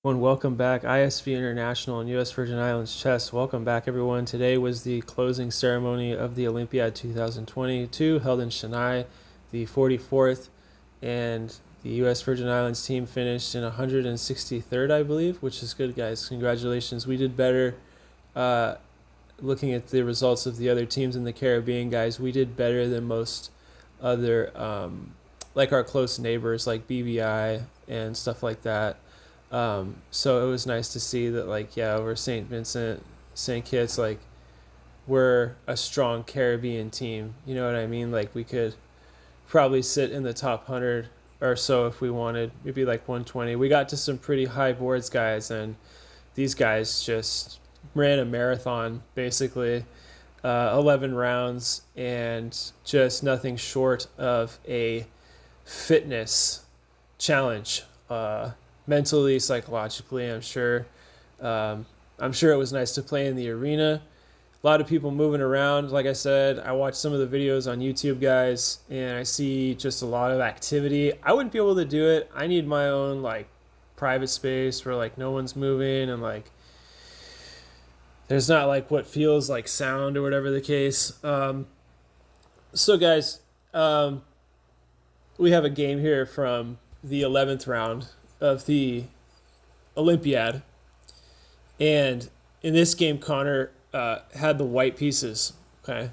Welcome back, ISV International and U.S. Virgin Islands Chess. Welcome back, everyone. Today was the closing ceremony of the Olympiad 2022 held in Chennai, the 44th, and the U.S. Virgin Islands team finished in 163rd, I believe, which is good, guys. Congratulations. We did better. Looking at the results of the other teams in the Caribbean, guys, we did better than most other, like our close neighbors, like BVI and stuff like that. So it was nice to see that, like, yeah, over St. Vincent, St. Kitts, like, we're a strong Caribbean team. You know what I mean? Like, we could probably sit in the top 100 or so if we wanted, maybe like 120. We got to some pretty high boards, guys, and these guys just ran a marathon, basically, 11 rounds, and just nothing short of a fitness challenge. Mentally, psychologically, I'm sure. I'm sure it was nice to play in the arena. A lot of people moving around. Like I said, I watched some of the videos on YouTube, guys, and I see just a lot of activity. I wouldn't be able to do it. I need my own, like, private space where, like, no one's moving and, like, there's not, like, what feels like sound or whatever the case. So, guys, we have a game here from the 11th round of the Olympiad, and in this game Connor had the white pieces. Okay,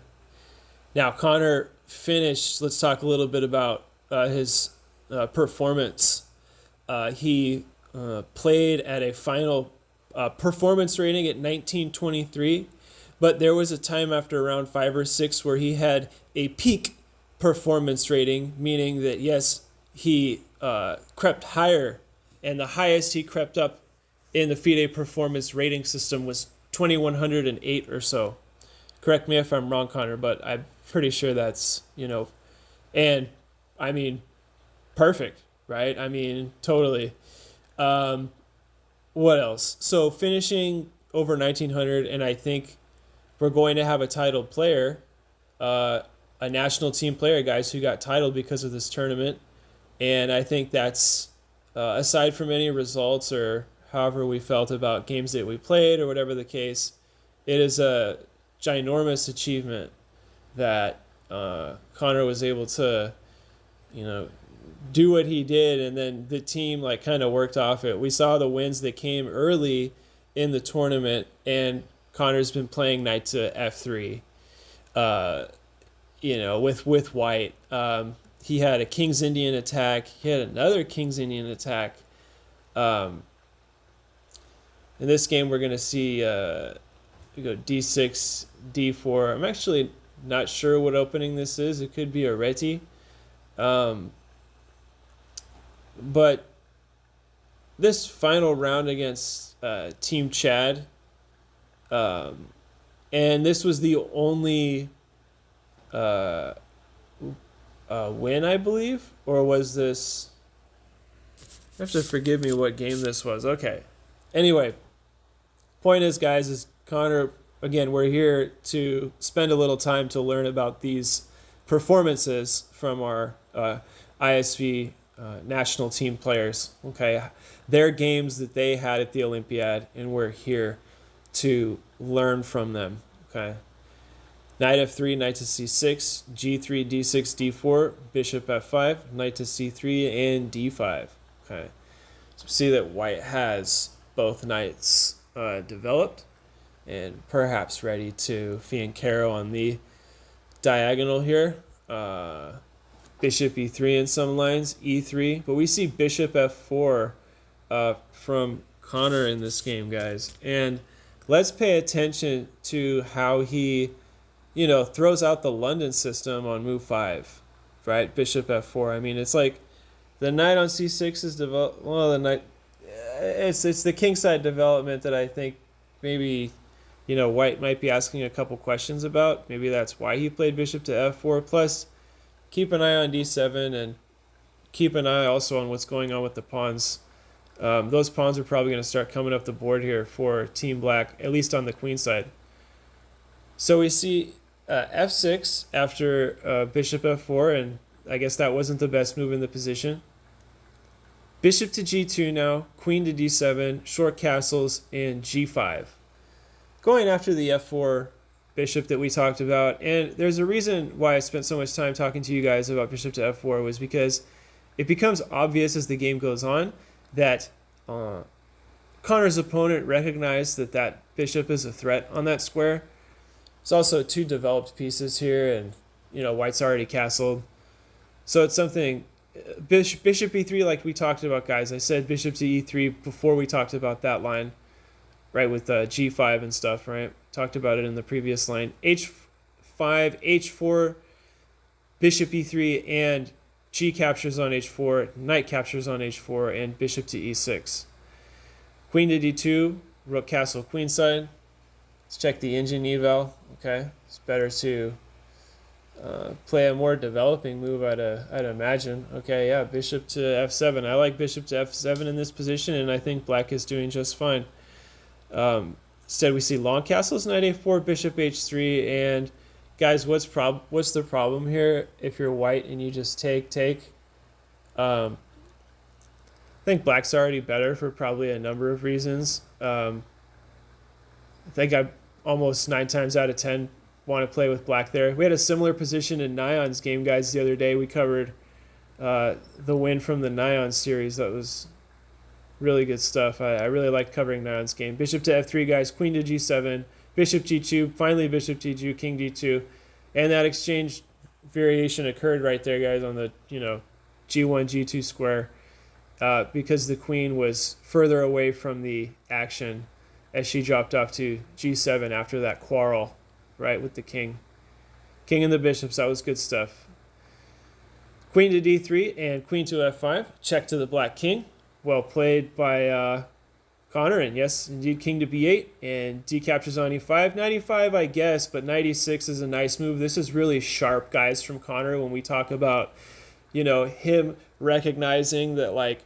now Connor finished. Let's talk a little bit about his performance. He played at a final performance rating at 1923, but there was a time after round 5 or 6 where he had a peak performance rating, meaning that yes, he crept higher, and the highest he crept up in the FIDE performance rating system was 2108 or so. Correct me if I'm wrong, Connor, but I'm pretty sure that's, and I mean, perfect, right? I mean, totally. What else? So finishing over 1900, and I think we're going to have a titled player, a national team player, guys, who got titled because of this tournament. And I think that's, aside from any results or however we felt about games that we played or whatever the case, it is a ginormous achievement that Connor was able to, do what he did, and then the team like kind of worked off it. We saw the wins that came early in the tournament, and Connor's been playing knight to f3, with white. He had a King's Indian attack. He had another King's Indian attack. In this game, we're going to see we go d6, d4. I'm actually not sure what opening this is. It could be a reti. But this final round against Team Chad, and this was the only win, I believe, or was this? You have to forgive me what game this was. Okay. Anyway, point is, guys, is Connor, again, we're here to spend a little time to learn about these performances from our ISV national team players. Okay, their games that they had at the Olympiad, and we're here to learn from them. Okay. Knight f3, knight to c6, g3, d6, d4, bishop f5, knight to c3, and d5. Okay, so see that white has both knights developed and perhaps ready to fiancaro on the diagonal here. Bishop e3 in some lines, e3, but we see bishop f4 from Connor in this game, guys. And let's pay attention to how he throws out the London system on move 5, right? Bishop f4. I mean, it's like the knight on c6 is developed. Well, the knight, it's the kingside development that I think maybe, white might be asking a couple questions about. Maybe that's why he played bishop to f4. Plus, keep an eye on d7 and keep an eye also on what's going on with the pawns. Those pawns are probably going to start coming up the board here for Team Black, at least on the queen side. So we see f6 after bishop f4, and I guess that wasn't the best move in the position. Bishop to g2 now, queen to d7, short castles, and g5. Going after the f4 bishop that we talked about, and there's a reason why I spent so much time talking to you guys about bishop to f4 was because it becomes obvious as the game goes on that Connor's opponent recognized that that bishop is a threat on that square. There's also two developed pieces here, and white's already castled. So it's something, bishop e3 like we talked about, guys. I said bishop to e3 before we talked about that line, right, with g5 and stuff, right? Talked about it in the previous line. h5, h4, bishop e3, and g captures on h4, knight captures on h4, and bishop to e6. Queen to d2, rook castle queenside. Let's check the engine eval. Okay, it's better to play a more developing move, I'd imagine. Okay, yeah, bishop to f7. I like bishop to f7 in this position, and I think black is doing just fine. Instead, we see long castles, knight a4, bishop h3, and guys, what's the problem here if you're white and you just take? I think black's already better for probably a number of reasons. I think I almost 9 times out of 10 want to play with black there. We had a similar position in Nion's game, guys, the other day. We covered the win from the Nion series. That was really good stuff. I really like covering Nion's game. Bishop to f3, guys. Queen to g7. Bishop g2. Finally, bishop g2. King d2. And that exchange variation occurred right there, guys, on the g1, g2 square. Because the queen was further away from the action as she dropped off to g7 after that quarrel, right, with the king. King and the bishops, that was good stuff. Queen to d3 and queen to f5. Check to the black king. Well played by Connor, and yes, indeed, king to b8, and d captures on e5. Knight e5, I guess, but knight e6 is a nice move. This is really sharp, guys, from Connor when we talk about, him recognizing that, like,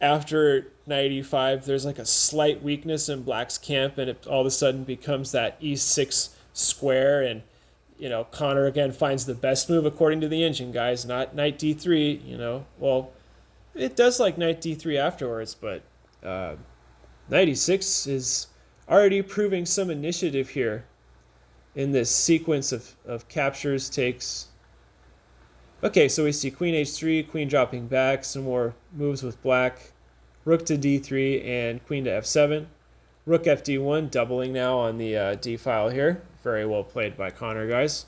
after knight e5, there's like a slight weakness in black's camp, and it all of a sudden becomes that e6 square, and Connor again finds the best move according to the engine, guys, not knight d3. Well, it does like knight d3 afterwards, but knight e6 is already proving some initiative here in this sequence of captures, takes. Okay, so we see queen h3, queen dropping back, some more moves with black, rook to d3, and queen to f7. Rook fd1, doubling now on the d file here. Very well played by Connor, guys.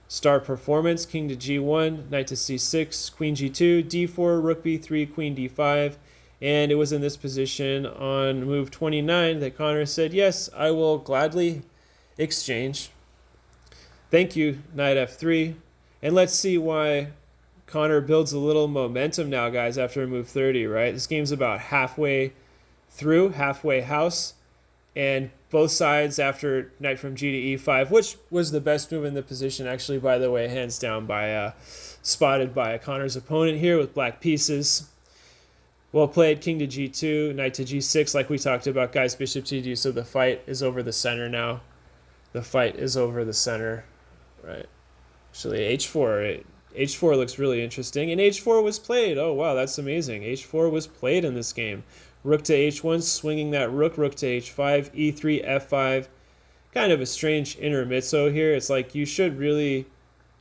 Star performance, king to g1, knight to c6, queen g2, d4, rook b3, queen d5. And it was in this position on move 29 that Connor said, yes, I will gladly exchange. Thank you, knight f3. And let's see why Connor builds a little momentum now, guys, after move 30, right? This game's about halfway through, halfway house. And both sides after knight from g to e5, which was the best move in the position, actually, by the way, hands down, by spotted by Connor's opponent here with black pieces. Well played, king to g2, knight to g6, like we talked about, guys, bishop to d2, so the fight is over the center now. The fight is over the center, right? Actually, h4 looks really interesting, and h4 was played. Oh, wow, that's amazing. h4 was played in this game. Rook to h1, swinging that rook to h5, e3, f5. Kind of a strange intermezzo here. It's like you should really,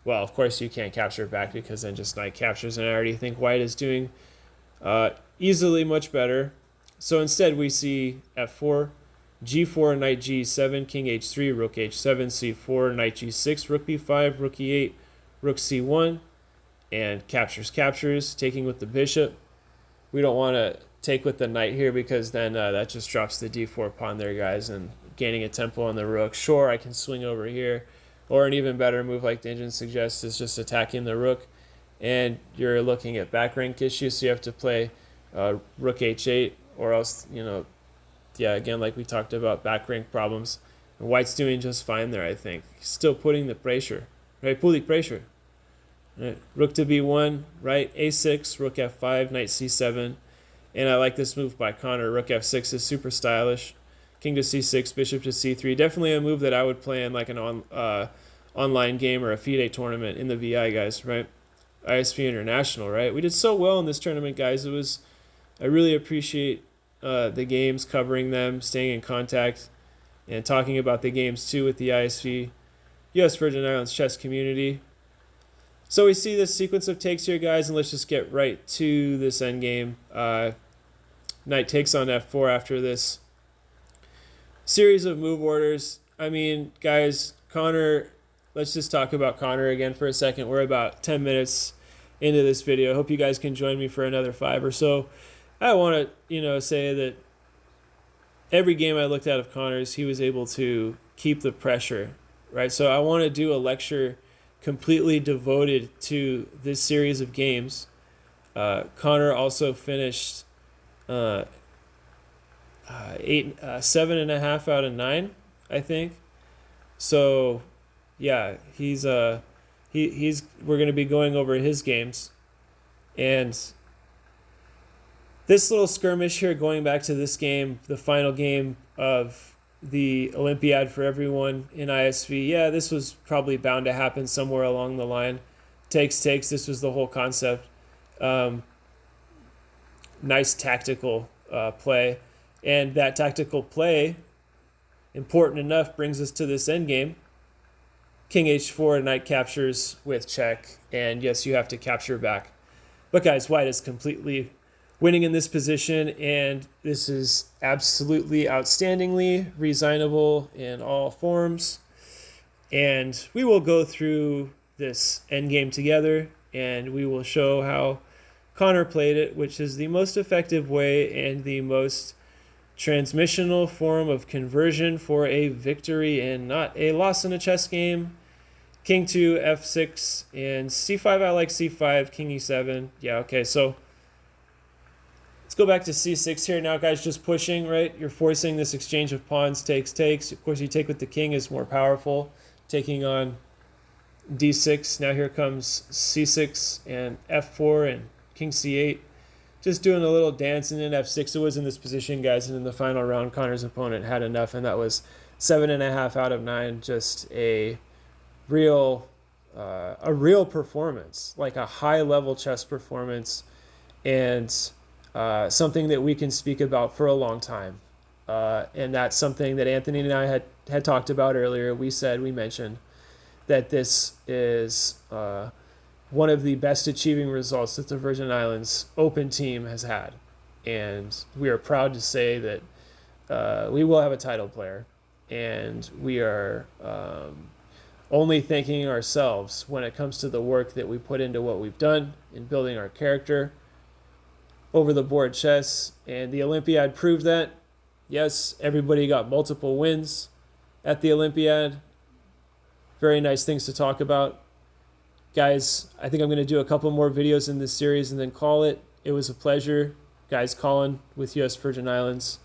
well, of course you can't capture back because then just knight captures, and I already think white is doing easily much better. So instead we see f4, g4, knight g7, king h3, rook h7, c4, knight g6, rook b5, rook e8, rook c1, and captures, taking with the bishop. We don't want to take with the knight here because then that just drops the d4 pawn there, guys, and gaining a tempo on the rook. Sure, I can swing over here, or an even better move like the engine suggests is just attacking the rook, and you're looking at back rank issues, so you have to play rook h8, or else, yeah, again, like we talked about, back rank problems. And white's doing just fine there, I think. He's still putting the pressure, right? Pulling pressure. Right. Rook to b1, right? a6, rook f5, knight c7. And I like this move by Connor. Rook f6 is super stylish. King to c6, bishop to c3. Definitely a move that I would play in like an online game or a FIDE tournament in the VI, guys, right? ISV International, right? We did so well in this tournament, guys. It was I really appreciate the games, covering them, staying in contact, and talking about the games too with the ISV, U.S. Virgin Islands chess community. So we see this sequence of takes here, guys, and let's just get right to this endgame. Knight takes on f4 after this series of move orders. I mean, guys, Connor, let's just talk about Connor again for a second. We're about 10 minutes into this video. I hope you guys can join me for another 5 or so. I want to, say that every game I looked at of Connor's, he was able to keep the pressure, right? So I want to do a lecture completely devoted to this series of games. Connor also finished 7.5 out of 9, I think. So, yeah, he's we're going to be going over his games, and this little skirmish here, going back to this game, the final game of the Olympiad for everyone in ISV. Yeah, this was probably bound to happen somewhere along the line. Takes. This was the whole concept. Nice tactical play. And that tactical play, important enough, brings us to this endgame. King h4, knight captures with check. And yes, you have to capture back. But guys, white is completely winning in this position, and this is absolutely outstandingly resignable in all forms. And we will go through this endgame together, and we will show how Connor played it, which is the most effective way and the most transmissional form of conversion for a victory and not a loss in a chess game. King 2, f6, and c5. I like c5, king e7. Yeah, okay, so let's go back to c6 here now, guys. Just pushing, right? You're forcing this exchange of pawns, takes. Of course, you take with the king is more powerful, taking on d6. Now here comes c6 and f4 and king c8. Just doing a little dance, and then f6. It was in this position, guys, and in the final round, Connor's opponent had enough, and that was 7.5 out of 9. Just a real performance, like a high-level chess performance, and something that we can speak about for a long time. And that's something that Anthony and I had talked about earlier. We mentioned that this is one of the best achieving results that the Virgin Islands Open team has had. And we are proud to say that we will have a title player. And we are only thanking ourselves when it comes to the work that we put into what we've done in building our character over the board chess. And the Olympiad proved that. Yes, everybody got multiple wins at the Olympiad. Very nice things to talk about. Guys, I think I'm going to do a couple more videos in this series and then call it. It was a pleasure. Guys, Colin with U.S. Virgin Islands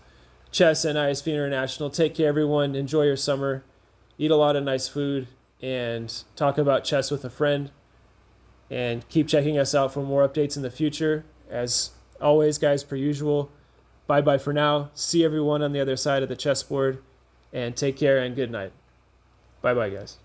Chess and ISV International. Take care, everyone. Enjoy your summer. Eat a lot of nice food and talk about chess with a friend. And keep checking us out for more updates in the future. As always, guys, per usual, bye-bye for now. See everyone on the other side of the chessboard. And take care and good night. Bye-bye, guys.